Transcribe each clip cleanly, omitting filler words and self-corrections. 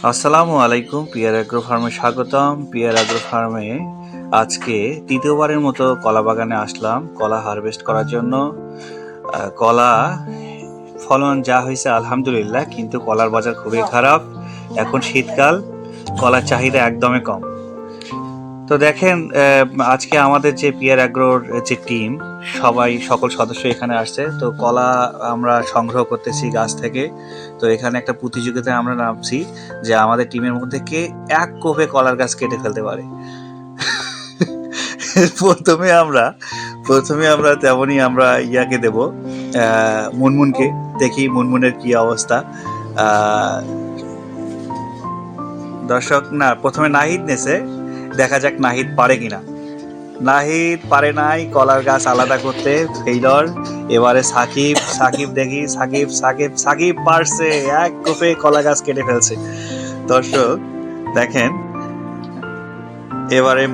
আসসালামু আলাইকুম। Peer agro ফার্মে স্বাগতম। পিয়ার অ্যাগ্রো ফার্মে আজকে তৃতীয়বারের মতো কলা বাগানে আসলাম কলা হারভেস্ট করার জন্য। কলা ফলন যা হয়েছে আলহামদুলিল্লাহ, কিন্তু কলার বাজার খুবই খারাপ। এখন শীতকাল, কলার চাহিদা একদমই কম। তো দেখেন, আজকে আমাদের যে পিয়ার অ্যাগ্রোর যে টিম, সকল সদস্য এখানে আসছে। তো কলা আমরা সংগ্রহ করতেছি গাছ থেকে। তো এখানে একটা প্রতিযোগিতায় আমরা নামছি যে আমাদের টিমের মধ্যে কে এক কোপে কলার গাছ কেটে ফেলতে পারে। প্রথমে আমরা তেমনই আমরা ইয়াকে দেব, মুনমুনকে। দেখি মুনমুনের কি অবস্থা। দর্শক, না, প্রথমে নাহিদ নেছে, দেখা যাক নাহিদ পারে কিনা। নাহিদ পারে নাই কলার গাছ আলাদা করতে, ফেইলর। এবারে সাকিব দেখি, সাকিব পারছে, এক কোপে কলা গাছ কেটে ফেলছে। দর্শক দেখেন, এবারে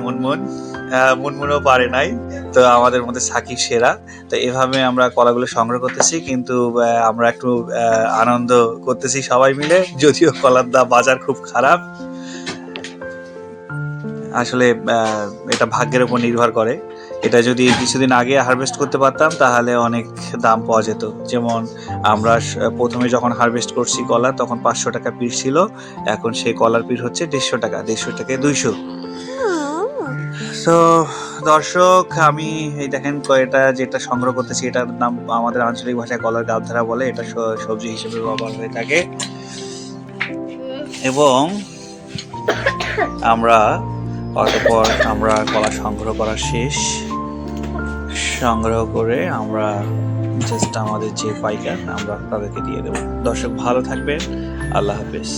মুনমুনও পারে নাই। তো আমাদের মধ্যে সাকিব সেরা। তো এভাবে আমরা কলাগুলো সংগ্রহ করতেছি, কিন্তু আমরা একটু আনন্দ করতেছি সবাই মিলে, যদিও কলার বাজার খুব খারাপ। আসলে এটা ভাগ্যের উপর নির্ভর করে। এটা যদি কিছুদিন আগে হারভেস্ট করতে পারতাম তাহলে অনেক দাম পাওয়া যেত। যেমন আমরা প্রথমে যখন হারভেস্ট করছি কলা, তখন 500 টাকা পিস ছিল। এখন সেই কলার পিস হচ্ছে 150 টাকা, 150 টাকায় 200। তো দর্শক, আমি এই দেখেন এটা যেটা সংগ্রহ করতেছি, এটার নাম আমাদের আঞ্চলিক ভাষায় কলার গাবধারা বলে। এটা সবজি হিসেবে ব্যবহার হয়ে থাকে। এবং অতঃপর আমরা কলা সংগ্রহ করা শেষ। সংগ্রহ করে আমরা জাস্ট আমাদের যে পাইকার, আমরা তাদেরকে দিয়ে দেবো। দর্শক ভালো থাকবেন, আল্লাহ হাফেজ।